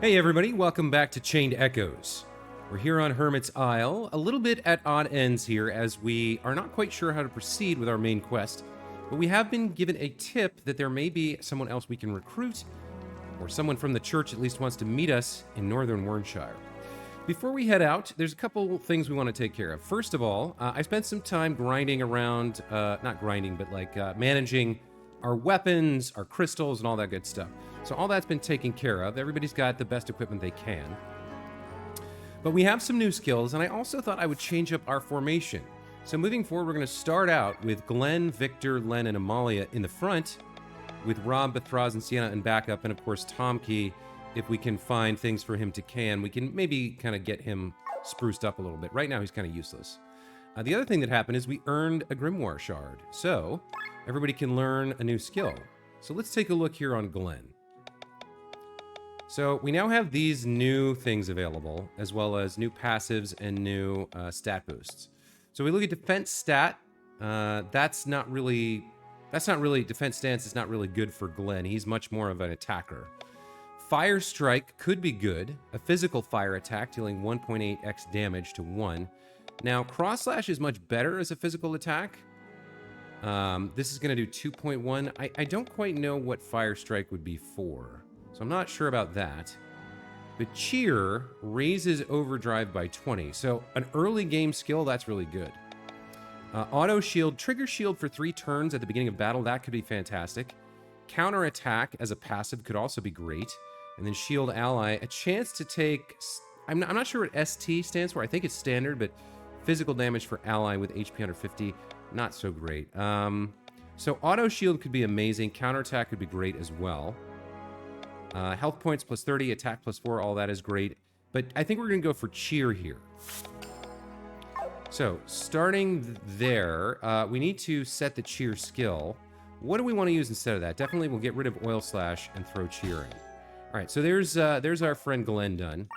Hey everybody, welcome back to Chained Echoes. We're here on Hermit's Isle, a little bit at odd ends here as we are not quite sure how to proceed with our main quest, but we have been given a tip that there may be someone else we can recruit, or someone from the church at least wants to meet us in northern Warnshire. Before we head out, there's a couple things we want to take care of. First of all, I spent some time grinding around, not grinding, but like managing our weapons, our crystals, and all that good stuff. So all that's been taken care of. Everybody's got the best equipment they can. But we have some new skills, and I also thought I would change up our formation. So moving forward, we're going to start out with Glenn, Victor, Len, and Amalia in the front, with Rob, Bethraz, and Sienna in backup, and of course Tomkey. If we can find things for him to can, we can maybe kind of get him spruced up a little bit. Right now, he's kind of useless. The other thing that happened is we earned a Grimoire Shard. So everybody can learn a new skill. So let's take a look here on Glenn. So we now have these new things available, as well as new passives and new stat boosts. So we look at defense stat. That's not really defense stance is not really good for Glenn. He's much more of an attacker. Fire Strike could be good. A physical fire attack dealing 1.8x damage to 1. Now, Cross Slash is much better as a physical attack. This is going to do 2.1. I don't quite know what Fire Strike would be for, so I'm not sure about that. But Cheer raises Overdrive by 20, so an early game skill, that's really good. Auto Shield, Trigger Shield for 3 turns at the beginning of battle, that could be fantastic. Counter Attack as a passive could also be great. And then Shield Ally, a chance to take... I'm not sure what ST stands for. I think it's standard, but physical damage for ally with HP under 50, not so great. So Auto Shield could be amazing. Counterattack could be great as well. Health points plus 30, attack plus 4, all that is great. But I think we're going to go for Cheer here. So starting there, we need to set the Cheer skill. What do we want to use instead of that? Definitely we'll get rid of Oil Slash and throw Cheer in. All right, so there's our friend Glenn done.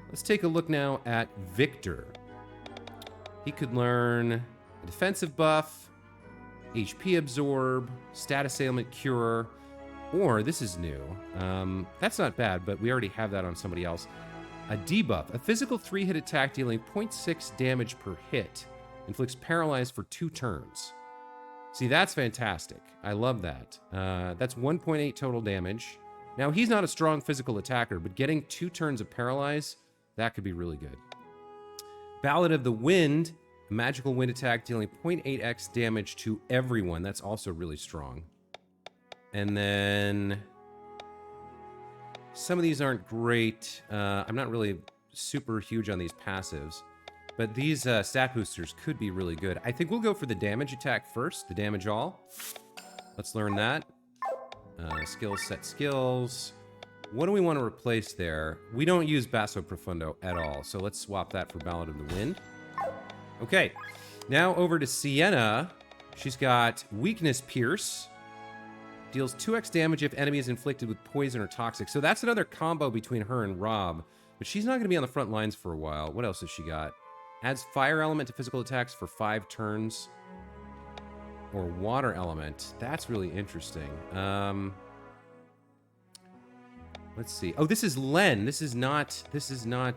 Let's take a look now at Victor. He could learn a defensive buff, HP absorb, stat assailment cure, or this is new. That's not bad, but we already have that on somebody else. A debuff, a physical 3-hit attack dealing 0.6 damage per hit, inflicts paralyze for 2 turns. See, that's fantastic. I love that. That's 1.8 total damage. Now, he's not a strong physical attacker, but getting 2 turns of paralyze, that could be really good. Ballad of the Wind, a magical wind attack dealing 0.8x damage to everyone. That's also really strong. And then some of these aren't great. I'm not really super huge on these passives, but these stat boosters could be really good. I think we'll go for the damage attack first, the damage all. Let's learn that. Skills, set skills. What do we want to replace there? We don't use Basso Profundo at all, so let's swap that for Ballad of the Wind. Okay, now over to Sienna. She's got Weakness Pierce. Deals 2x damage if enemy is inflicted with poison or toxic. So that's another combo between her and Rob, but she's not going to be on the front lines for a while. What else has she got? Adds Fire Element to physical attacks for 5 turns. Or Water Element. That's really interesting. Let's see. Oh, this is Len. This is not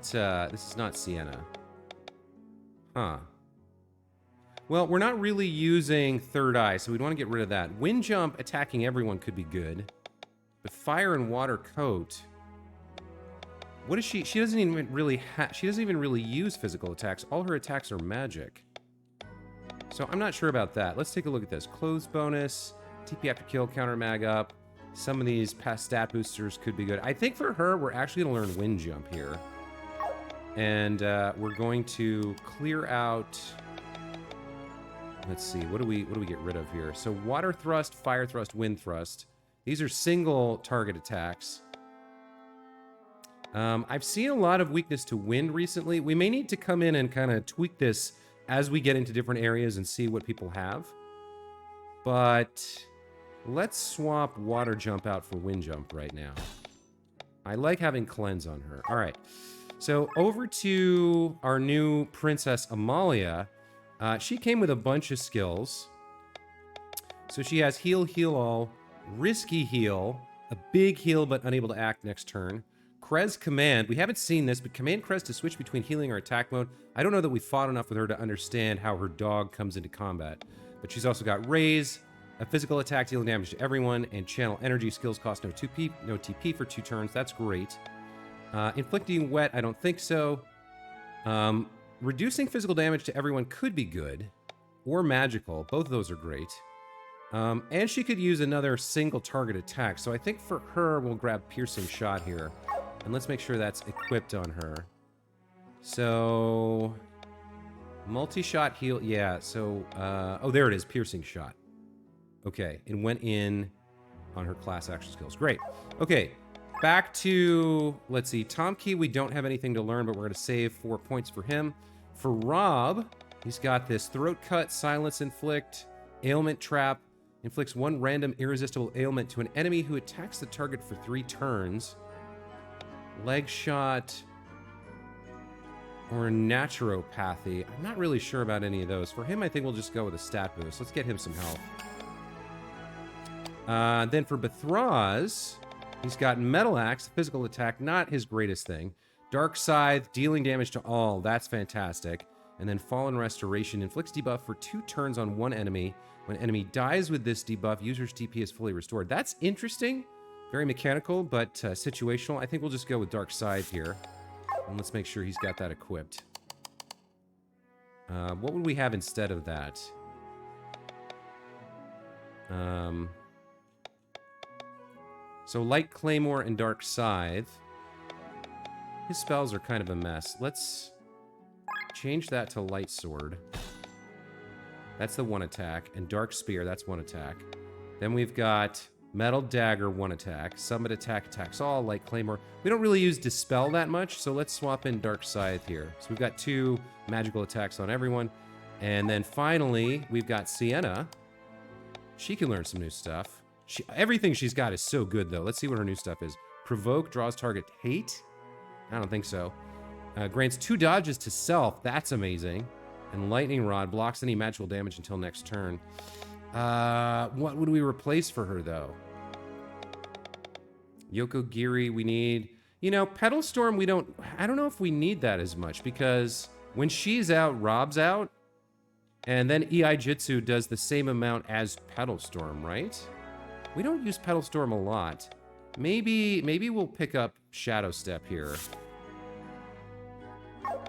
Sienna. Huh. Well, we're not really using Third Eye, so we'd want to get rid of that. Wind Jump attacking everyone could be good. But Fire and Water Coat. What is she? She doesn't even really use physical attacks. All her attacks are magic. So I'm not sure about that. Let's take a look at this. Clothes bonus, TP after kill, counter mag up. Some of these past stat boosters could be good. I think for her, we're actually going to learn Wind Jump here. And we're going to clear out... Let's see, what do we get rid of here? So Water Thrust, Fire Thrust, Wind Thrust. These are single target attacks. I've seen a lot of weakness to wind recently. We may need to come in and kind of tweak this as we get into different areas and see what people have. But let's swap Water Jump out for Wind Jump right now. I like having Cleanse on her. All right, so over to our new Princess Amalia. She came with a bunch of skills. So she has Heal, Heal All, Risky Heal, a big heal but unable to act next turn, Krez Command. We haven't seen this, but command Krez to switch between healing or attack mode. I don't know that we fought enough with her to understand how her dog comes into combat. But she's also got Raise, a physical attack dealing damage to everyone, and channel energy skills cost no TP for 2 turns. That's great. Inflicting Wet, I don't think so. Reducing physical damage to everyone could be good. Or magical. Both of those are great. And she could use another single target attack. So I think for her, we'll grab Piercing Shot here. And let's make sure that's equipped on her. So... multi-shot heal. Yeah, so... oh, there it is. Piercing Shot. Okay, it went in on her class action skills. Great. Okay, back to... let's see. Tom Key, we don't have anything to learn, but we're going to save 4 points for him. For Rob, he's got this Throat Cut, Silence Inflict, Ailment Trap. Inflicts 1 random irresistible ailment to an enemy who attacks the target for 3 turns. Leg Shot or Naturopathy. I'm not really sure about any of those. For him, I think we'll just go with a stat boost. Let's get him some health. Then for Bethraz, he's got Metal Axe, physical attack, not his greatest thing. Dark Scythe, dealing damage to all. That's fantastic. And then Fallen Restoration inflicts debuff for 2 turns on 1 enemy. When enemy dies with this debuff, user's TP is fully restored. That's interesting. Very mechanical, but situational. I think we'll just go with Dark Scythe here. And let's make sure he's got that equipped. What would we have instead of that? So Light Claymore and Dark Scythe. His spells are kind of a mess. Let's change that to Light Sword. That's the 1 attack. And Dark Spear, that's 1 attack. Then we've got Metal Dagger, 1 attack. Summit Attack attacks all. Light Claymore. We don't really use Dispel that much, so let's swap in Dark Scythe here. So we've got 2 magical attacks on everyone. And then finally, we've got Sienna. She can learn some new stuff. Everything she's got is so good, though. Let's see what her new stuff is. Provoke, draws target hate. I don't think so. Grants 2 dodges to self. That's amazing. And Lightning Rod blocks any magical damage until next turn. What would we replace for her, though? Yoko Giri, we need... You know, Petal Storm, we don't... I don't know if we need that as much, because when she's out, Rob's out. And then EI Jitsu does the same amount as Petal Storm, right? We don't use Petal Storm a lot. Maybe we'll pick up Shadow Step here.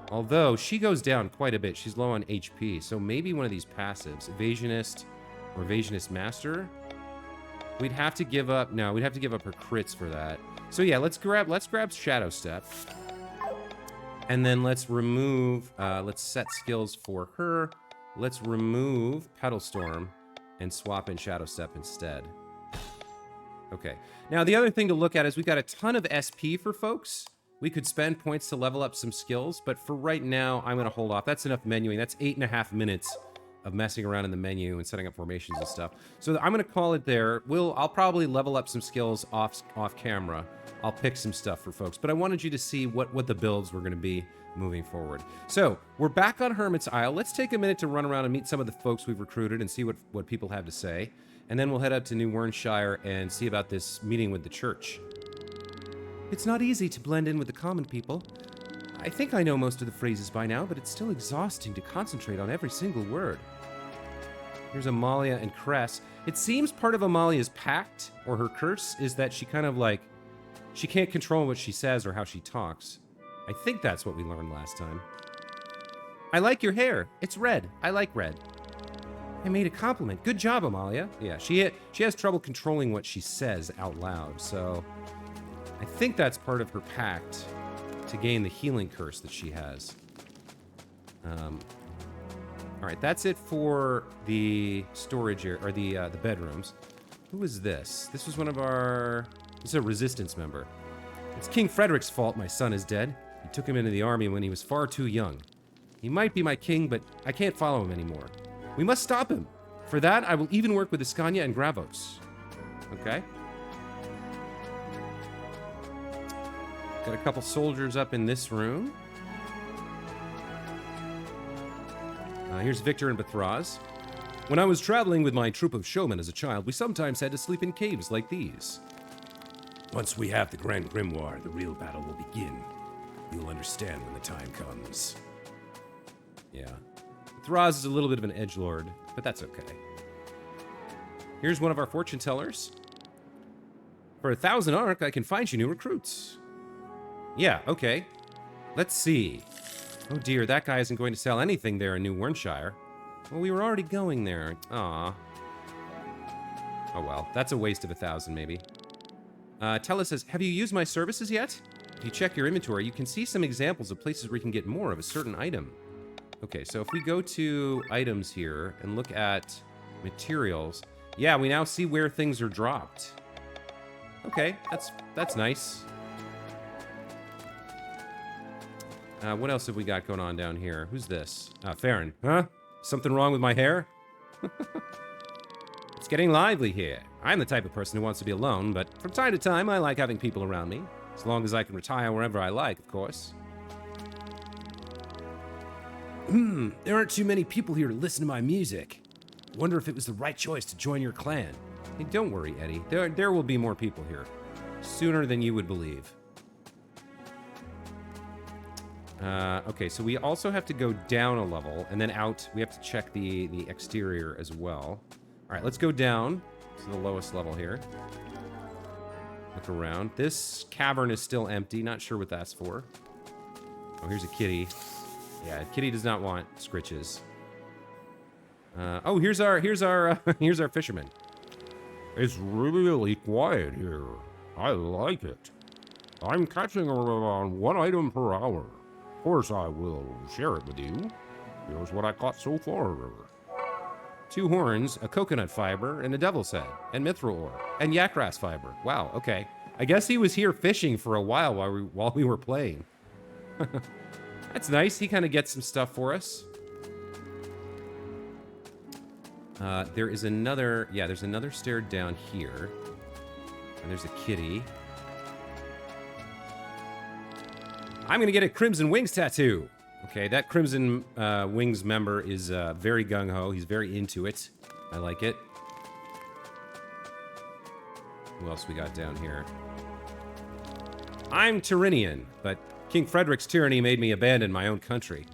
Although, she goes down quite a bit. She's low on HP, so maybe one of these passives. Evasionist or Evasionist Master. We'd have to give up... No, we'd have to give up her crits for that. So yeah, let's grab Shadow Step. And then let's remove... let's set skills for her. Let's remove Petal Storm and swap in Shadow Step instead. Okay. Now, the other thing to look at is we've got a ton of SP for folks. We could spend points to level up some skills, but for right now, I'm going to hold off. That's enough menuing. That's 8.5 minutes of messing around in the menu and setting up formations and stuff. So I'm going to call it there. I'll probably level up some skills off camera. I'll pick some stuff for folks, but I wanted you to see what the builds were going to be moving forward. So we're back on Hermit's Isle. Let's take a minute to run around and meet some of the folks we've recruited and see what people have to say. And then we'll head up to New Wernshire and see about this meeting with the church. It's not easy to blend in with the common people. I think I know most of the phrases by now, but it's still exhausting to concentrate on every single word. Here's Amalia and Cress. It seems part of Amalia's pact, or her curse, is that she kind of like... she can't control what she says or how she talks. I think that's what we learned last time. I like your hair. It's red. I like red. I made a compliment. Good job, Amalia. Yeah, she has trouble controlling what she says out loud, so... I think that's part of her pact to gain the healing curse that she has. All right, that's it for the storage area, or the bedrooms. Who is this? This was one of our... This is a resistance member. It's King Frederick's fault my son is dead. He took him into the army when he was far too young. He might be my king, but I can't follow him anymore. We must stop him. For that, I will even work with Iskanya and Gravos. Okay. Got a couple soldiers up in this room. Here's Victor and Bethraz. When I was traveling with my troop of showmen as a child, we sometimes had to sleep in caves like these. Once we have the Grand Grimoire, the real battle will begin. You'll understand when the time comes. Yeah. Thraz is a little bit of an edgelord, but that's okay. Here's one of our fortune tellers. For 1,000 arc, I can find you new recruits. Yeah, okay. Let's see. Oh dear, that guy isn't going to sell anything there in New Wernshire. Well, we were already going there. Aw. Oh well, that's a waste of 1,000 maybe. Tella says, have you used my services yet? If you check your inventory, you can see some examples of places where you can get more of a certain item. Okay, so if we go to items here and look at materials, yeah, we now see where things are dropped. Okay, that's nice. What else have we got going on down here? Who's this? Farron. Huh? Something wrong with my hair? It's getting lively here. I'm the type of person who wants to be alone, but from time to time, I like having people around me. As long as I can retire wherever I like, of course. There aren't too many people here to listen to my music. Wonder if it was the right choice to join your clan. Hey, don't worry, Eddie. There will be more people here. Sooner than you would believe. Okay, so we also have to go down a level, and then out. We have to check the exterior as well. All right, let's go down to the lowest level here. Look around. This cavern is still empty. Not sure what that's for. Oh, here's a kitty. Yeah, kitty does not want scritches. Oh, here's our here's our fisherman. It's really quiet here. I like it. I'm catching around 1 item per hour. Of course, I will share it with you. Here's what I caught so far. 2 horns, a coconut fiber, and a devil's head, and mithril ore, and yakgrass fiber. Wow, okay. I guess he was here fishing for a while while we were playing. That's nice. He kind of gets some stuff for us. There is another... Yeah, there's another stair down here. And there's a kitty. I'm going to get a Crimson Wings tattoo. Okay, that Crimson Wings member is very gung-ho. He's very into it. I like it. Who else we got down here? I'm Tyrrhenian, but King Frederick's tyranny made me abandon my own country.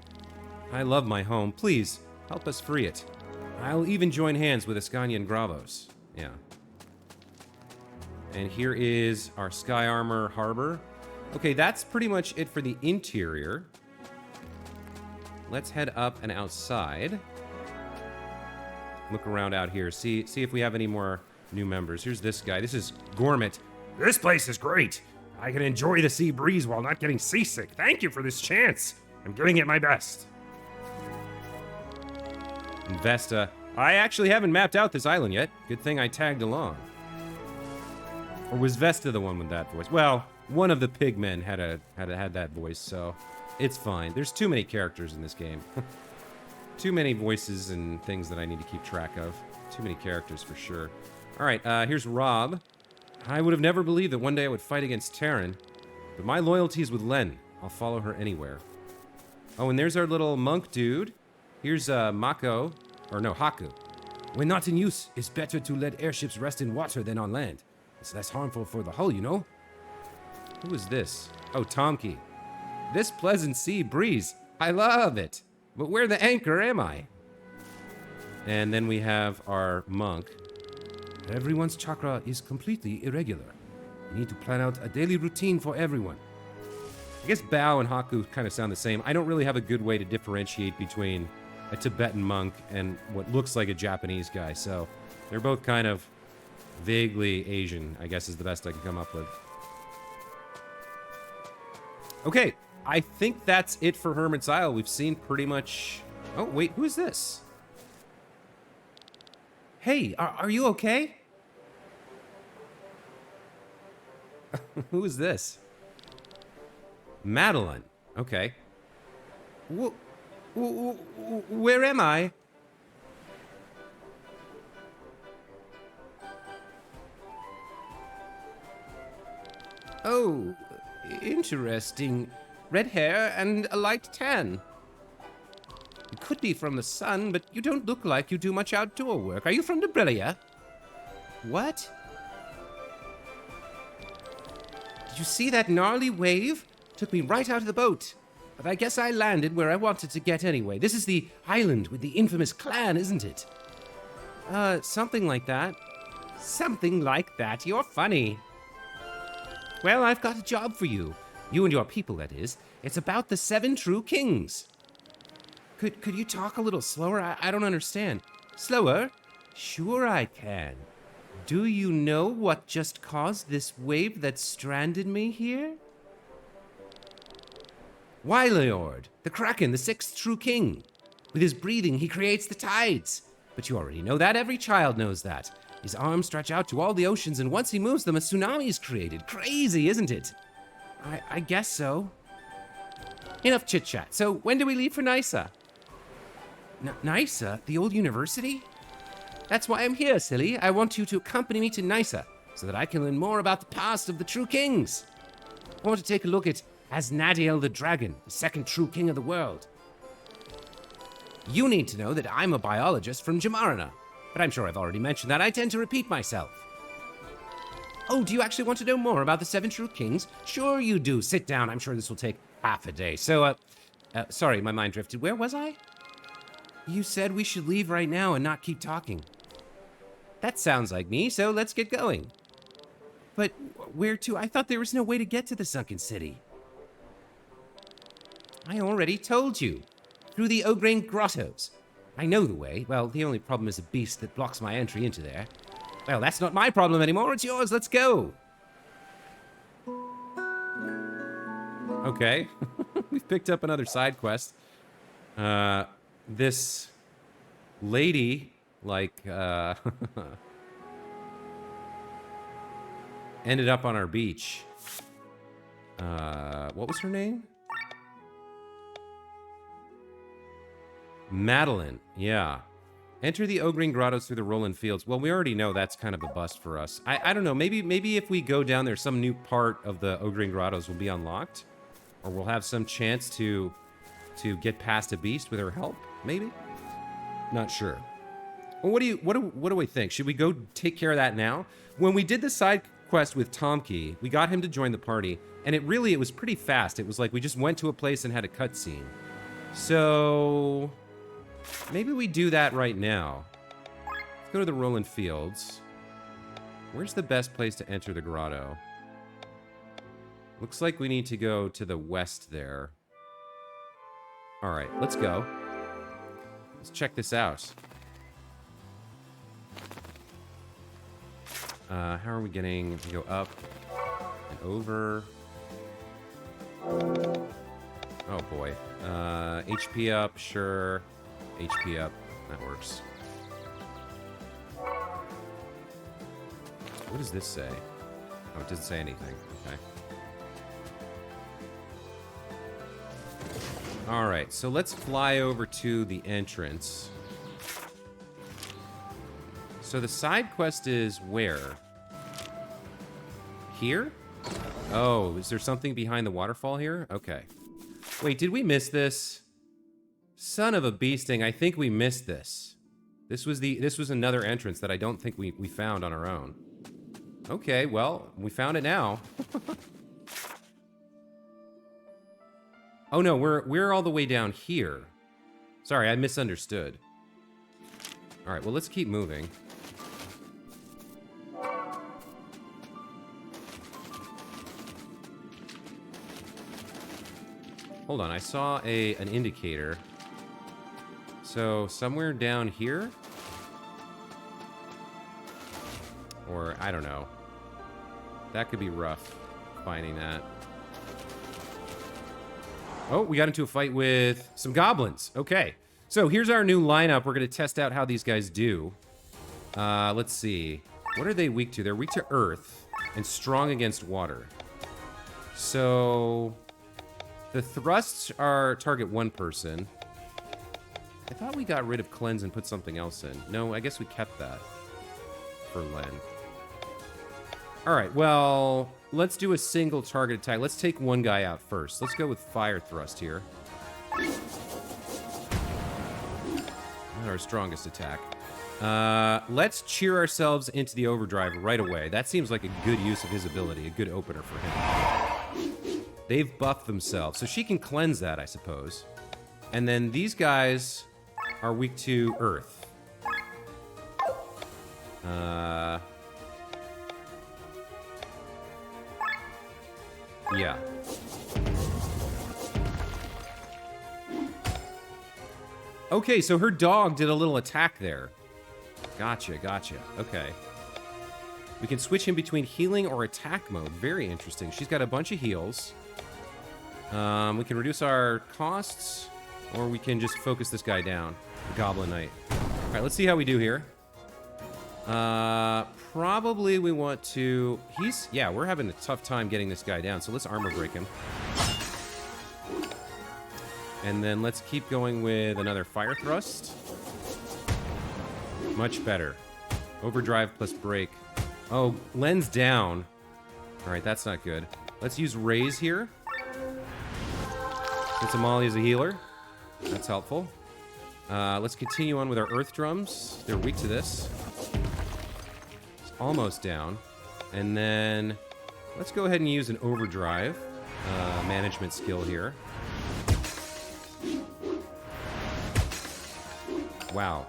I love my home. Please, help us free it. I'll even join hands with Ascania and Gravos. Yeah. And here is our Sky Armor Harbor. Okay, that's pretty much it for the interior. Let's head up and outside. Look around out here. See if we have any more new members. Here's this guy. This is Gormit. This place is great. I can enjoy the sea breeze while not getting seasick. Thank you for this chance. I'm giving it my best. And Vesta. I actually haven't mapped out this island yet. Good thing I tagged along. Or was Vesta the one with that voice? Well, one of the pigmen had that voice, so it's fine. There's too many characters in this game. Too many voices and things that I need to keep track of. Too many characters for sure. All right, here's Rob. I would have never believed that one day I would fight against Terran, but my loyalty is with Len. I'll follow her anywhere. Oh, and there's our little monk dude. Here's Mako, or no, Haku. When not in use, it's better to let airships rest in water than on land. It's less harmful for the hull, you know? Who is this? Oh, Tomki. This pleasant sea breeze. I love it. But where the anchor am I? And then we have our monk. Everyone's chakra is completely irregular. You need to plan out a daily routine for everyone. I guess Bao and Haku kind of sound the same. I don't really have a good way to differentiate between a Tibetan monk and what looks like a Japanese guy, so they're both kind of vaguely Asian, I guess is the best I can come up with. Okay, I think that's it for Hermit's Isle. We've seen pretty much... Oh, wait, who is this? Hey, are you okay? Who is this? Madeline. Okay. Where am I? Oh, interesting. Red hair and a light tan. It could be from the sun, but you don't look like you do much outdoor work. Are you from Debrilia? What? Did you see that gnarly wave? Took me right out of the boat. But I guess I landed where I wanted to get anyway. This is the island with the infamous clan, isn't it? Something like that. Something like that. You're funny. Well, I've got a job for you. You and your people, that is. It's about the 7 true kings. Could you talk a little slower? I don't understand. Slower? Sure I can. Do you know what just caused this wave that stranded me here? Wyleord, the Kraken, the 6th true king. With his breathing, he creates the tides. But you already know that. Every child knows that. His arms stretch out to all the oceans, and once he moves them, a tsunami is created. Crazy, isn't it? I guess so. Enough chit-chat. So, when do we leave for Nysa? Nysa? The old university? That's why I'm here, silly. I want you to accompany me to Nysa, so that I can learn more about the past of the true kings. I want to take a look at Asnadiel the Dragon, the 2nd true king of the world. You need to know that I'm a biologist from Jamarana, but I'm sure I've already mentioned that. I tend to repeat myself. Oh, do you actually want to know more about the 7 true kings? Sure you do. Sit down. I'm sure this will take half a day. So, sorry, my mind drifted. Where was I? You said we should leave right now and not keep talking. That sounds like me, so let's get going. But where to? I thought there was no way to get to the sunken city. I already told you. Through the O'Grain grottos. I know the way. Well, the only problem is a beast that blocks my entry into there. Well, that's not my problem anymore. It's yours. Let's go. Okay. We've picked up another side quest. This lady, like, ended up on our beach. What was her name? Madeline, yeah. Enter the O'Grain grottos through the Roland Fields. Well, we already know that's kind of a bust for us. I don't know, maybe if we go down there, some new part of the O'Grain grottos will be unlocked. Or we'll have some chance to get past a beast with her help, maybe? Not sure. Well, what do we think? Should we go take care of that now? When we did the side quest with Tomkey, we got him to join the party, and it was pretty fast. It was like we just went to a place and had a cutscene. So maybe we do that right now. Let's go to the Roland Fields. Where's the best place to enter the grotto? Looks like we need to go to the west there. All right, let's go. Let's check this out. How are we getting to go up and over? Oh boy. HP up, sure. HP up, that works. What does this say? Oh, it doesn't say anything. Okay. All right, so let's fly over to the entrance. So the side quest is where? Here? Oh, is there something behind the waterfall here? Okay. Wait, did we miss this? Son of a beasting, I think we missed this. This was another entrance that I don't think we found on our own. Okay, well, we found it now. Oh no, we're all the way down here. Sorry, I misunderstood. All right, well, let's keep moving. Hold on, I saw an indicator. So somewhere down here? Or I don't know. That could be rough, finding that. Oh, we got into a fight with some goblins. Okay, so here's our new lineup. We're gonna test out how these guys do. Let's see. What are they weak to? They're weak to earth and strong against water. So the thrusts are target one person. I thought we got rid of cleanse and put something else in. No, I guess we kept that for Len. All right, well, let's do a single target attack. Let's take one guy out first. Let's go with fire thrust here. Not our strongest attack. Let's cheer ourselves into the overdrive right away. That seems like a good use of his ability, a good opener for him. They've buffed themselves, so she can cleanse that, I suppose. And then these guys are weak to Earth. Yeah. Okay, so her dog did a little attack there. Gotcha, gotcha. Okay. We can switch in between healing or attack mode. Very interesting. She's got a bunch of heals. We can reduce our costs, or we can just focus this guy down. The Goblin Knight. All right, let's see how we do here. Probably we want to... Yeah, we're having a tough time getting this guy down, so let's armor break him. And then let's keep going with another Fire Thrust. Much better. Overdrive plus break. Oh, lens down. All right, that's not good. Let's use Raise here. Since Amalia is a healer. That's helpful. Let's continue on with our Earth Drums. They're weak to this. It's almost down. And then let's go ahead and use an Overdrive management skill here. Wow.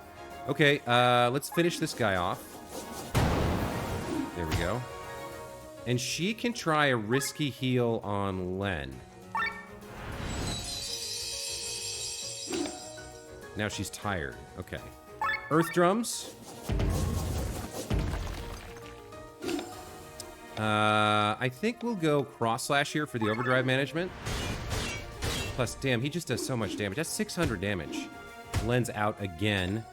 Okay, let's finish this guy off. There we go. And she can try a risky heal on Len. Now she's tired. Okay. Earth Drums. I think we'll go Cross Slash here for the Overdrive management. Plus, damn, he just does so much damage. That's 600 damage. Len's out again.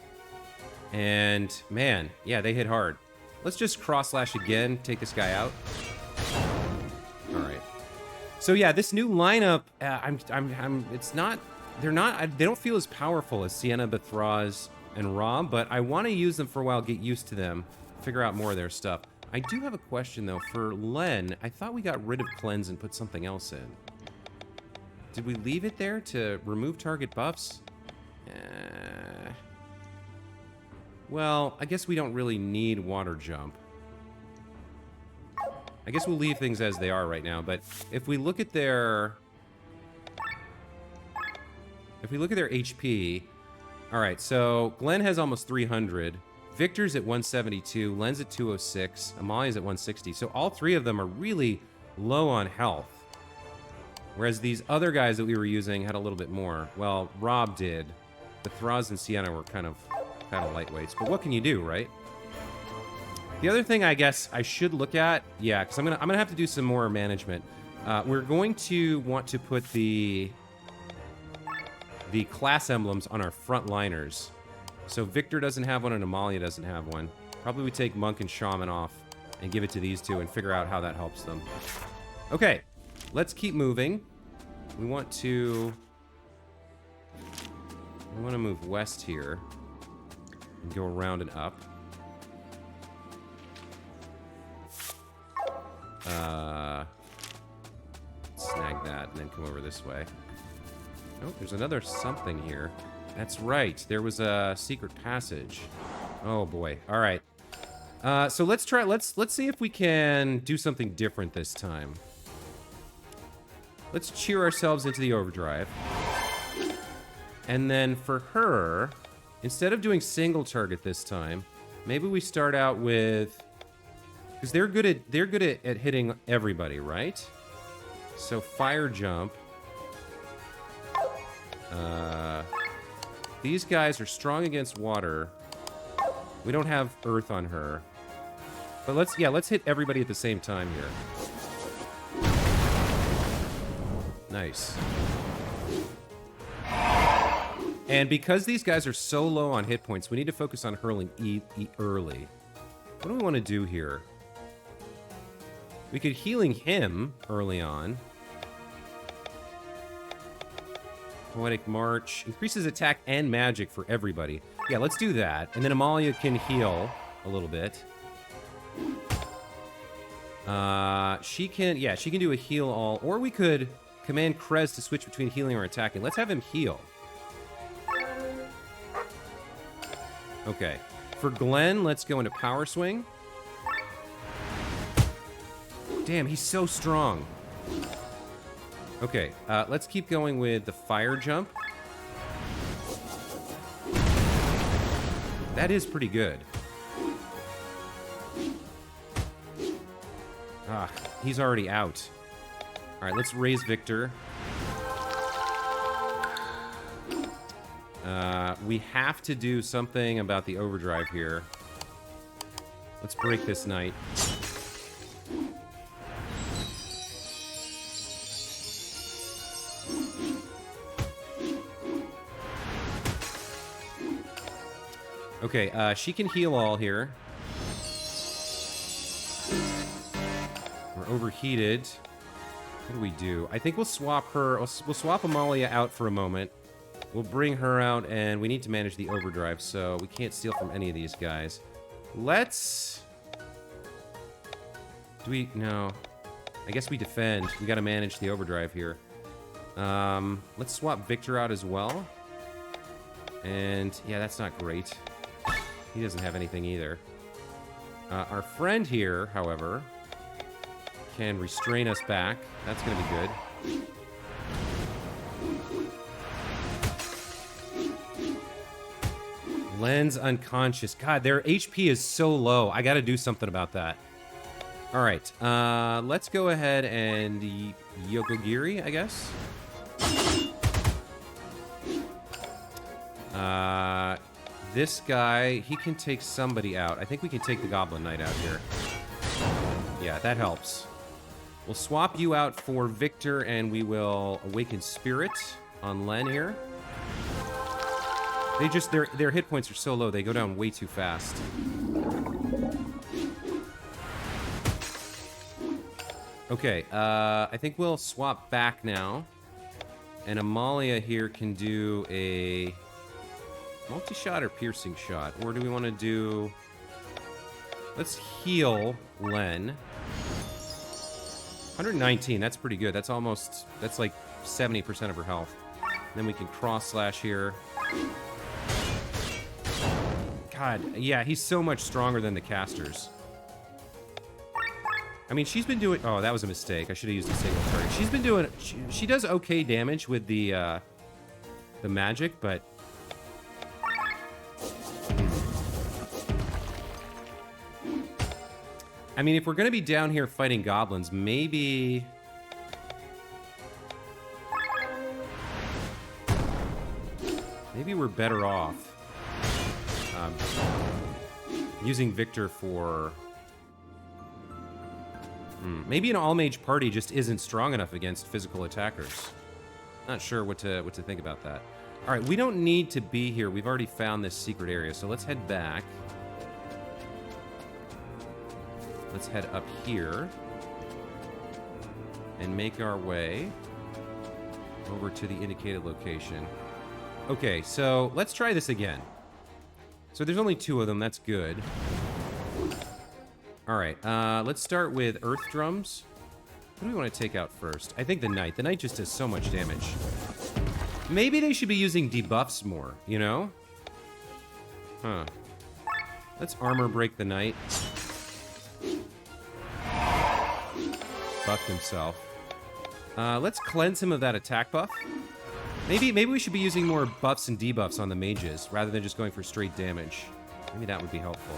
And, man, yeah, they hit hard. Let's just Cross Slash again, take this guy out. All right. So, yeah, this new lineup, it's not... They don't feel as powerful as Sienna, Bethraz, and Rob, but I want to use them for a while, get used to them, figure out more of their stuff. I do have a question, though. For Len, I thought we got rid of Cleanse and put something else in. Did we leave it there to remove target buffs? Well, I guess we don't really need Water Jump. I guess we'll leave things as they are right now, but if we look at their... HP... Alright, so Glenn has almost 300. Victor's at 172. Len's at 206. Amalia's at 160. So all three of them are really low on health. Whereas these other guys that we were using had a little bit more. Well, Rob did. But Thraz and Sienna were kind of lightweights. But what can you do, right? The other thing I guess I should look at... Yeah, because I'm gonna have to do some more management. We're going to want to put the class emblems on our frontliners. So Victor doesn't have one and Amalia doesn't have one. Probably we take Monk and Shaman off and give it to these two and figure out how that helps them. Okay, let's keep moving. We want to move west here and go around and up. Snag that and then come over this way. Oh, there's another something here. That's right. There was a secret passage. Oh boy. All right. So let's try. Let's see if we can do something different this time. Let's cheer ourselves into the overdrive. And then for her, instead of doing single target this time, maybe we start out with, because they're good at hitting everybody, right? So fire jump. These guys are strong against water. We don't have earth on her. But let's hit everybody at the same time here. Nice. And because these guys are so low on hit points, we need to focus on hurling early. What do we want to do here? We could healing him early on. Poetic March. Increases attack and magic for everybody. Yeah, let's do that. And then Amalia can heal a little bit. She can do a heal all. Or we could command Krez to switch between healing or attacking. Let's have him heal. Okay. For Glenn, let's go into Power Swing. Damn, he's so strong. Okay, let's keep going with the Fire Jump. That is pretty good. Ah, he's already out. All right, let's raise Victor. We have to do something about the overdrive here. Let's break this night. Okay, she can heal all here. We're overheated. What do we do? I think we'll swap her. We'll swap Amalia out for a moment. We'll bring her out, and we need to manage the overdrive, so we can't steal from any of these guys. Let's... Do we... No. I guess we defend. We gotta manage the overdrive here. Let's swap Victor out as well. And, yeah, that's not great. He doesn't have anything either. Our friend here, however, can restrain us back. That's gonna be good. Len's unconscious. God, their HP is so low. I gotta do something about that. All right, let's go ahead and Yokogiri, I guess. This guy, he can take somebody out. I think we can take the Goblin Knight out here. Yeah, that helps. We'll swap you out for Victor, and we will Awaken Spirit on Len here. They just, their hit points are so low, they go down way too fast. Okay, I think we'll swap back now. And Amalia here can do a multi-shot or piercing shot. Or do we want to do... Let's heal Len. 119, that's pretty good. That's almost, that's like 70% of her health. Then we can cross-slash here. God, yeah, he's so much stronger than the casters. I mean, she's been doing... Oh, that was a mistake. I should have used a single target. She's been doing... She does okay damage with the magic, but... I mean, if we're going to be down here fighting goblins, maybe... Maybe we're better off using Victor for... Maybe an all-mage party just isn't strong enough against physical attackers. Not sure what to think about that. All right, we don't need to be here. We've already found this secret area, so let's head back. Let's head up here and make our way over to the indicated location. Okay, so let's try this again. So there's only 2 of them. That's good. All right, let's start with Earth Drums. What do we want to take out first? I think the Knight. The Knight just does so much damage. Maybe they should be using debuffs more, you know? Huh. Let's armor break the Knight. Buffed himself. Let's cleanse him of that attack buff. Maybe we should be using more buffs and debuffs on the mages rather than just going for straight damage. Maybe that would be helpful.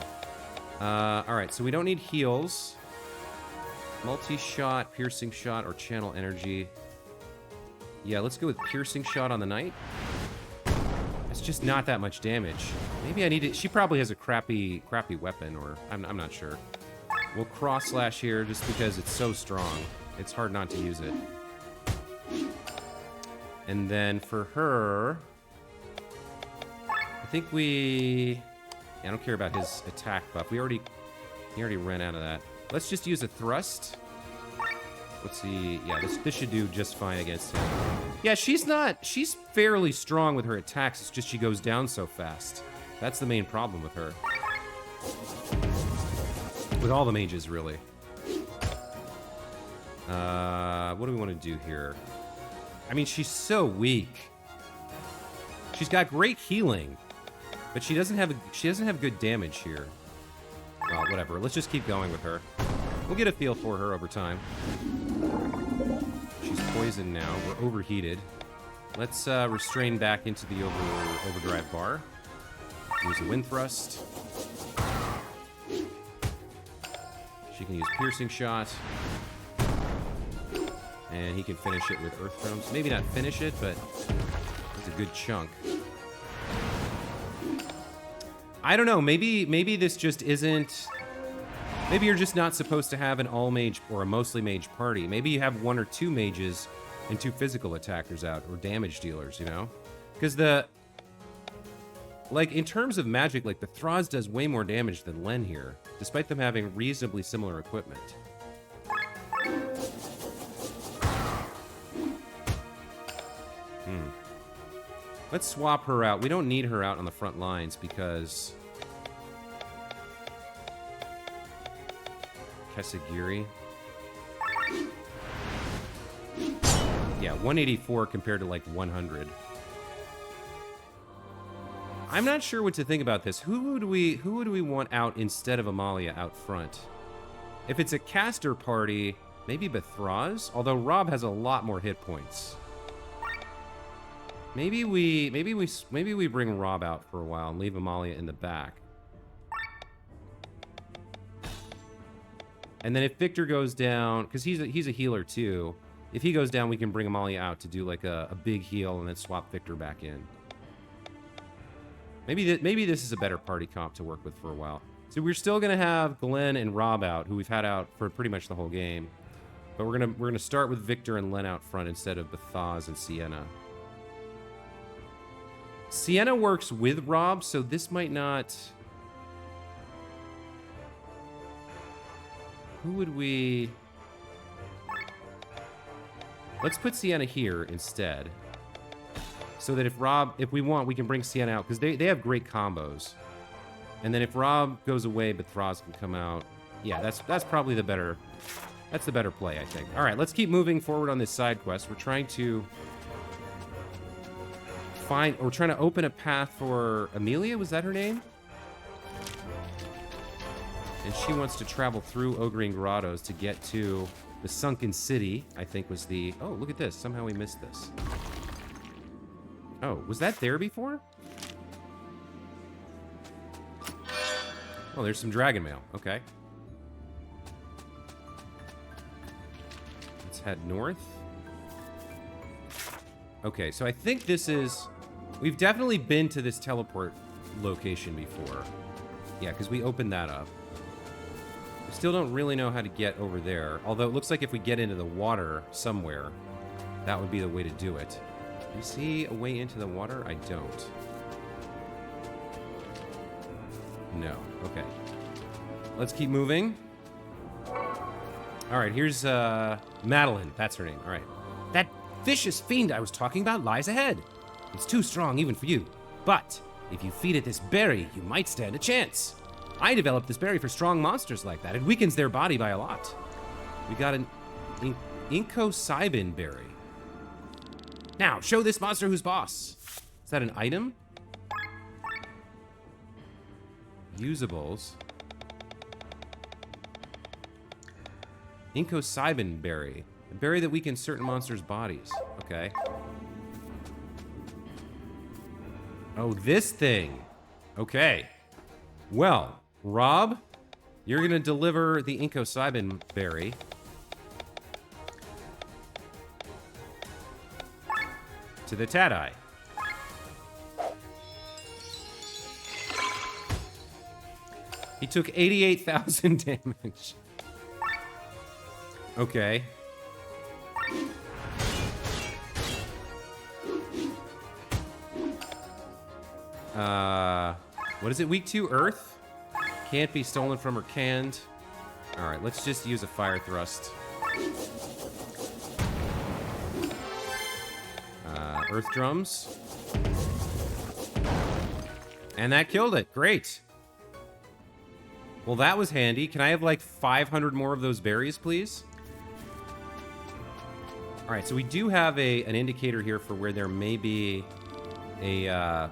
Alright, so we don't need heals. Multi-shot, piercing shot, or channel energy. Yeah, let's go with piercing shot on the Knight. It's just not that much damage. Maybe I need it. She probably has a crappy weapon, or I'm not sure. We'll cross slash here just because it's so strong. It's hard not to use it. And then for her, I think we... Yeah, I don't care about his attack buff. He already ran out of that. Let's just use a thrust. Let's see. Yeah, this should do just fine against him. Yeah, she's fairly strong with her attacks. It's just she goes down so fast. That's the main problem with her. With all the mages, really. What do we want to do here? I mean, she's so weak. She's got great healing. But she doesn't have good damage here. Well, whatever. Let's just keep going with her. We'll get a feel for her over time. She's poisoned now. We're overheated. Let's restrain back into the overdrive bar. Use a wind thrust. She can use piercing shot. And he can finish it with earth drums. Maybe not finish it, but it's a good chunk. I don't know. Maybe this just isn't. Maybe you're just not supposed to have an all mage or a mostly mage party. Maybe you have 1 or 2 mages and 2 physical attackers out, or damage dealers. You know, because like in terms of magic, like the Thraz does way more damage than Len here, despite them having reasonably similar equipment. Let's swap her out. We don't need her out on the front lines because... Kesagiri. Yeah, 184 compared to like 100. I'm not sure what to think about this. Who would we want out instead of Amalia out front? If it's a caster party, maybe Bethraz? Although Rob has a lot more hit points. Maybe we bring Rob out for a while and leave Amalia in the back. And then if Victor goes down, because he's a healer too, if he goes down, we can bring Amalia out to do like a big heal and then swap Victor back in. Maybe this is a better party comp to work with for a while. So we're still gonna have Glenn and Rob out, who we've had out for pretty much the whole game, but we're gonna start with Victor and Len out front instead of Bethaz and Sienna. Sienna works with Rob, so this might not... Who would we... Let's put Sienna here instead. So that if we want, we can bring Sienna out, because they have great combos. And then if Rob goes away, but Thraz can come out. Yeah, that's probably the better... That's the better play, I think. Alright, let's keep moving forward on this side quest. We're trying to... We're trying to open a path for Amelia, was that her name? And she wants to travel through Ogreen Grottos to get to the Sunken City, I think was the... Oh, look at this. Somehow we missed this. Oh, was that there before? Oh, there's some dragon mail. Okay. Let's head north. Okay, so I think this is... We've definitely been to this teleport location before. Yeah, because we opened that up. We still don't really know how to get over there. Although it looks like if we get into the water somewhere, that would be the way to do it. Do you see a way into the water? I don't. No. Okay. Let's keep moving. Alright, here's Madeline. That's her name. Alright. That vicious fiend I was talking about lies ahead. It's too strong even for you. But if you feed it this berry, you might stand a chance. I developed this berry for strong monsters like that. It weakens their body by a lot. We got an Incosibin berry. Now, show this monster who's boss. Is that an item? Usables. Incosibin berry. A berry that weakens certain monsters' bodies. Okay. Oh, this thing. Okay. Well, Rob, you're going to deliver the Incosibin berry. To the Tadai. He took 88,000 damage. Okay. What is it? Weak 2 Earth? Can't be stolen from or canned. Alright, let's just use a fire thrust. Earth drums. And that killed it. Great. Well, that was handy. Can I have like 500 more of those berries, please? Alright, so we do have an indicator here for where there may be a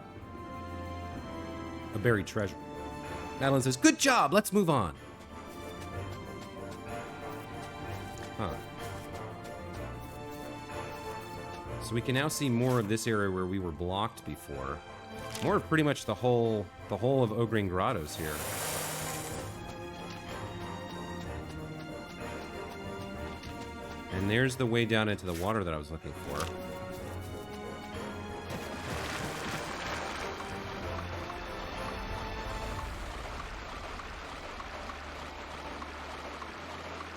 A buried treasure. Madeline says, good job, let's move on. Huh. So we can now see more of this area where we were blocked before. More of pretty much the whole of Ogre Grottoes here. And there's the way down into the water that I was looking for.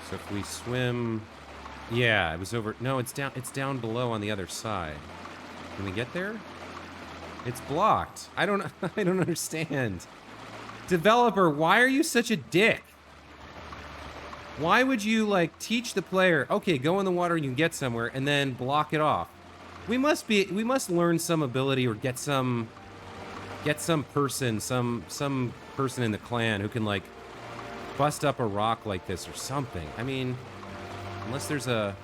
So if we swim... Yeah, it was over... No, it's down below on the other side. Can we get there? It's blocked. I don't understand. Developer, why are you such a dick? Why would you, like, teach the player, okay, go in the water and you can get somewhere, and then block it off? We must learn some ability or get some person in the clan who can, like, bust up a rock like this or something. I mean, unless there's a...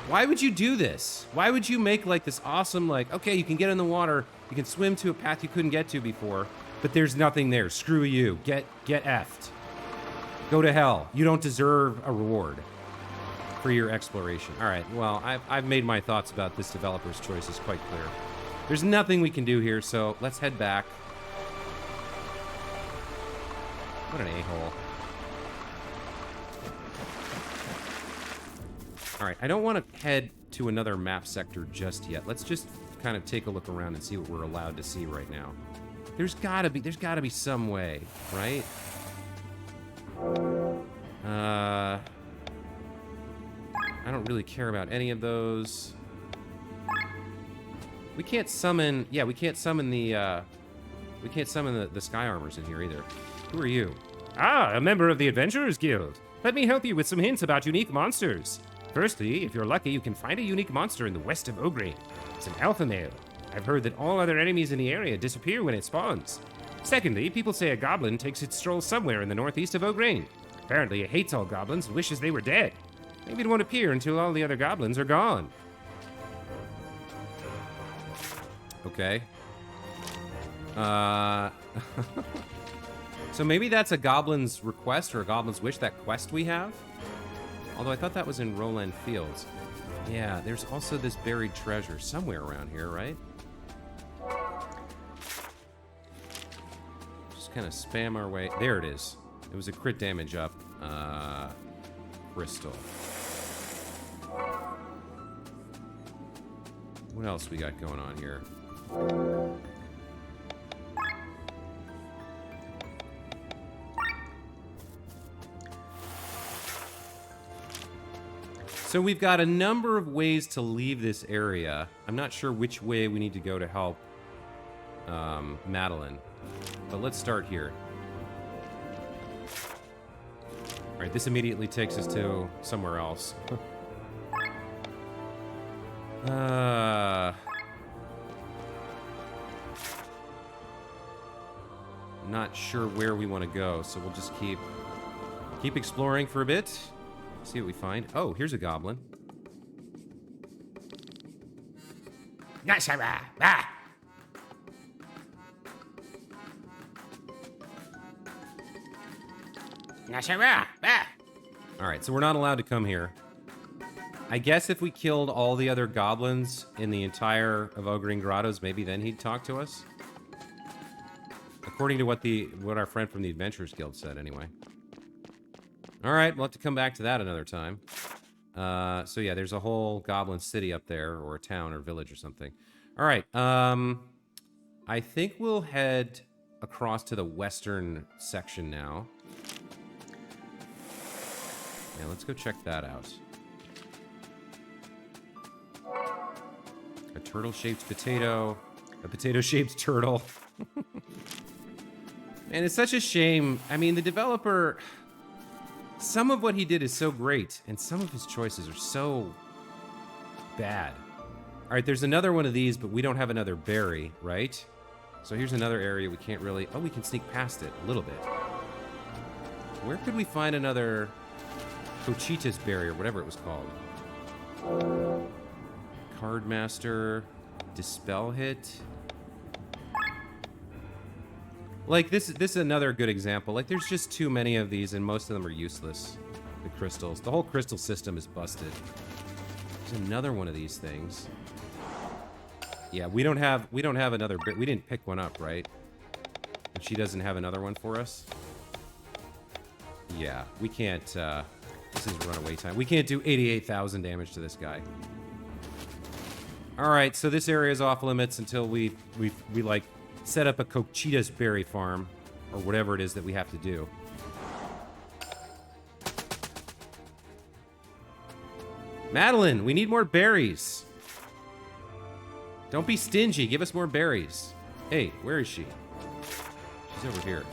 Why would you do this? Why would you make, like, this awesome, like, okay, you can get in the water, you can swim to a path you couldn't get to before, but there's nothing there. Screw you. Get effed. Go to hell. You don't deserve a reward for your exploration. All right, well, I've made my thoughts about this developer's choices quite clear. There's nothing we can do here, so let's head back. What an a-hole. All right, I don't want to head to another map sector just yet. Let's just kind of take a look around and see what we're allowed to see right now. There's gotta be some way, right? I don't really care about any of those. We can't summon... Yeah, we can't summon the Sky Armors in here either. Who are you? Ah, a member of the Adventurers Guild. Let me help you with some hints about unique monsters. Firstly, if you're lucky, you can find a unique monster in the west of Ogre. It's an alpha male. I've heard that all other enemies in the area disappear when it spawns. Secondly, people say a goblin takes its stroll somewhere in the northeast of Ogre. Apparently, it hates all goblins and wishes they were dead. Maybe it won't appear until all the other goblins are gone. Okay. So maybe that's a goblin's request or a goblin's wish, that quest we have? Although I thought that was in Roland Fields. Yeah, there's also this buried treasure somewhere around here, right? Just kind of spam our way. There it is. It was a crit damage up. Crystal. What else we got going on here? So we've got a number of ways to leave this area. I'm not sure which way we need to go to help Madeline. But let's start here. All right, this immediately takes us to somewhere else. Not sure where we want to go, so we'll just keep exploring for a bit. See what we find. Oh, here's a goblin. All right, so we're not allowed to come here. I guess if we killed all the other goblins in the entire of Ogre Grottoes, maybe then he'd talk to us. According to what our friend from the Adventurers Guild said, anyway. All right, we'll have to come back to that another time. So yeah, there's a whole goblin city up there, or a town or village or something. All right, I think we'll head across to the western section now. Yeah, let's go check that out. A turtle-shaped potato, a potato-shaped turtle. And it's such a shame. I mean, the developer... Some of what he did is so great, and some of his choices are so bad. All right, there's another one of these, but we don't have another berry, right? So here's another area we can't really... Oh, we can sneak past it a little bit. Where could we find another Cochita's berry, or whatever it was called? Cardmaster, Dispel Hit. Like, this is another good example. Like, there's just too many of these, and most of them are useless. The crystals. The whole crystal system is busted. There's another one of these things. Yeah, we don't have another bit. We didn't pick one up, right? And she doesn't have another one for us? Yeah, we can't, this is runaway time. We can't do 88,000 damage to this guy. Alright, so this area is off limits until we like, set up a Cochitas berry farm, or whatever it is that we have to do. Madeline, we need more berries. Don't be stingy. Give us more berries. Hey, where is she? She's over here.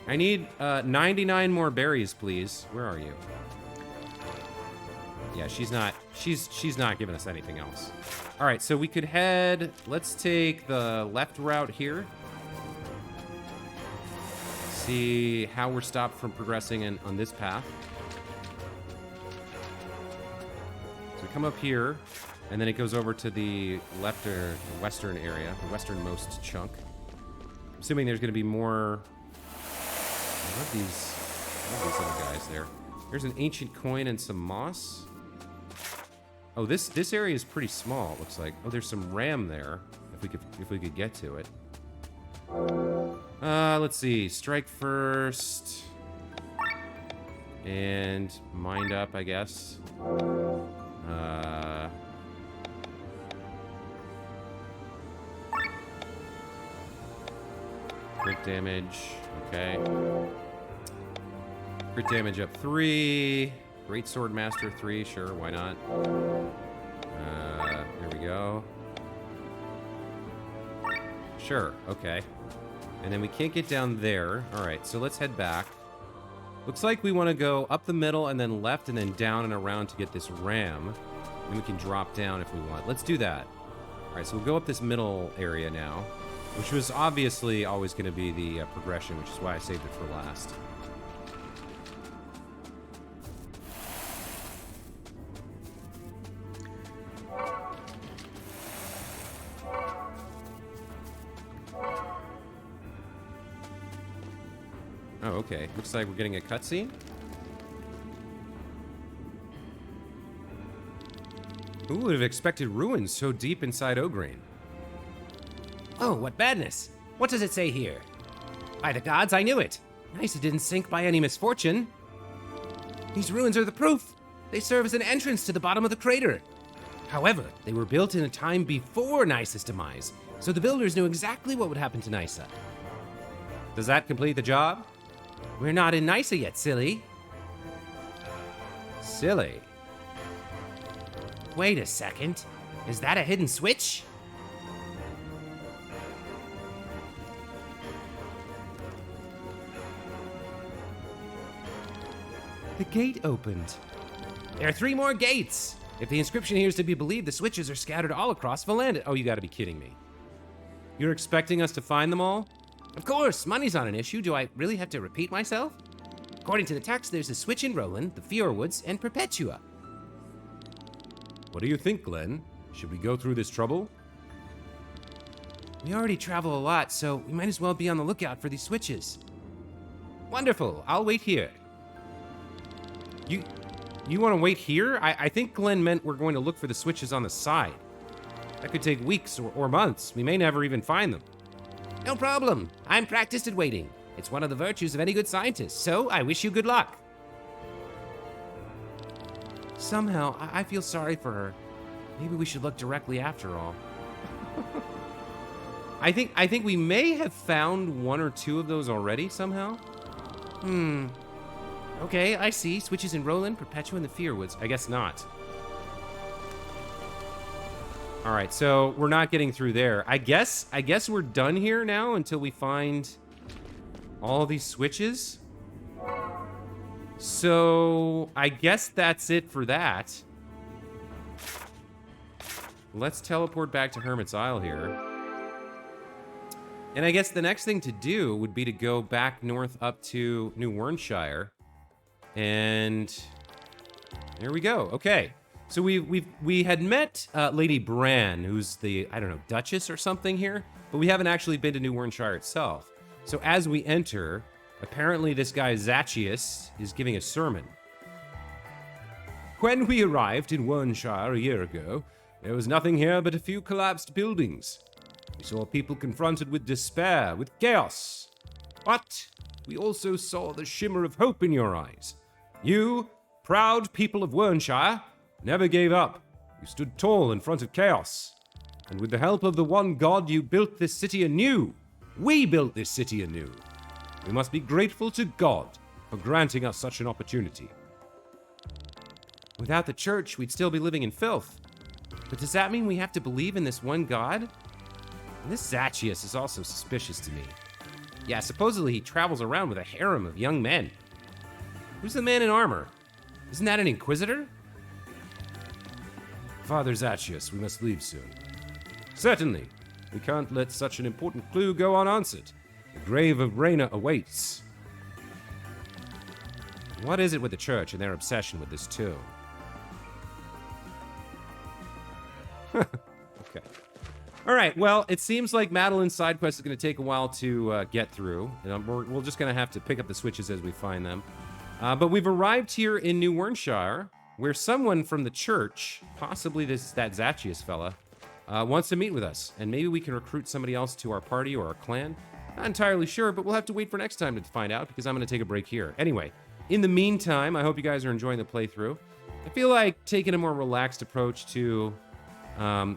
I need 99 more berries, please. Where are you? Yeah, she's not giving us anything else. All right, so we could head. Let's take the left route here. See how we're stopped from progressing on this path. So we come up here, and then it goes over to the left or the western area, the westernmost chunk. I'm assuming there's going to be more. I love these little guys there. There's an ancient coin and some moss. Oh, this area is pretty small, it looks like. Oh, there's some ram there. If we could get to it. Let's see. Strike first. And mind up, I guess. Crit damage. Okay. Crit damage up 3. Great Sword Master 3, sure, why not? There we go. Sure, okay. And then we can't get down there. Alright, so let's head back. Looks like we want to go up the middle and then left and then down and around to get this ram. And we can drop down if we want. Let's do that. Alright, so we'll go up this middle area now, which was obviously always going to be the progression, which is why I saved it for last. Oh, okay. Looks like we're getting a cutscene. Who would have expected ruins so deep inside O'Grain? Oh, what badness! What does it say here? By the gods, I knew it! Nice it didn't sink by any misfortune. These ruins are the proof! They serve as an entrance to the bottom of the crater. However, they were built in a time before Nysa's demise, so the builders knew exactly what would happen to Nysa. Does that complete the job? We're not in Nysa yet, silly. Silly. Wait a second. Is that a hidden switch? The gate opened. There are 3 more gates. If the inscription here is to be believed, the switches are scattered all across Valandis. Oh, you gotta be kidding me. You're expecting us to find them all? Of course, money's not an issue. Do I really have to repeat myself? According to the text, there's a switch in Roland, the Fjordwoods, and Perpetua. What do you think, Glenn? Should we go through this trouble? We already travel a lot, so we might as well be on the lookout for these switches. Wonderful. I'll wait here. You want to wait here? I think Glenn meant we're going to look for the switches on the side. That could take weeks or months. We may never even find them. No problem. I'm practiced at waiting. It's one of the virtues of any good scientist, so I wish you good luck. Somehow, I feel sorry for her. Maybe we should look directly after all. I think we may have found 1 or 2 of those already somehow. Okay, I see. Switches in Roland, Perpetua, and the Fjordwoods. I guess not. All right, so we're not getting through there. I guess we're done here now until we find all these switches. So I guess that's it for that. Let's teleport back to Hermit's Isle here. And I guess the next thing to do would be to go back north up to New Wernshire. And there we go. Okay. So we had met Lady Bran, who's the, I don't know, Duchess or something here. but we haven't actually been to New Wernshire itself. So as we enter, apparently this guy Zacchaeus is giving a sermon. When we arrived in Wernshire a year ago, there was nothing here but a few collapsed buildings. We saw people confronted with despair, with chaos. But we also saw the shimmer of hope in your eyes. You, proud people of Wernshire, never gave up. You stood tall in front of chaos. And with the help of the one God, you built this city anew. We built this city anew. We must be grateful to God for granting us such an opportunity. Without the church, we'd still be living in filth. But does that mean we have to believe in this one God? And this Zacchaeus is also suspicious to me. Yeah, supposedly he travels around with a harem of young men. Who's the man in armor? Isn't that an inquisitor? Father Zacchaeus, we must leave soon. Certainly. We can't let such an important clue go unanswered. The grave of Reyna awaits. What is it with the church and their obsession with this tomb? Okay. All right, well, it seems like Madeline's side quest is going to take a while to get through. And we're just going to have to pick up the switches as we find them. But we've arrived here in New Wernshire, where someone from the church, possibly that Zacchaeus fella, wants to meet with us. And maybe we can recruit somebody else to our party or our clan. Not entirely sure, but we'll have to wait for next time to find out, because I'm going to take a break here. Anyway, in the meantime, I hope you guys are enjoying the playthrough. I feel like taking a more relaxed approach to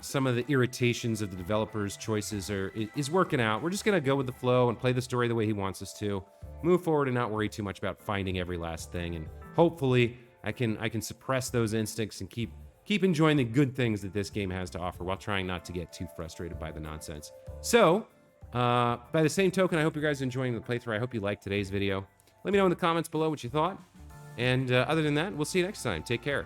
some of the irritations of the developers' choices is working out. We're just going to go with the flow and play the story the way he wants us to. Move forward and not worry too much about finding every last thing. And hopefully I can suppress those instincts and keep enjoying the good things that this game has to offer while trying not to get too frustrated by the nonsense. So, by the same token, I hope you guys are enjoying the playthrough. I hope you liked today's video. Let me know in the comments below what you thought. And other than that, we'll see you next time. Take care.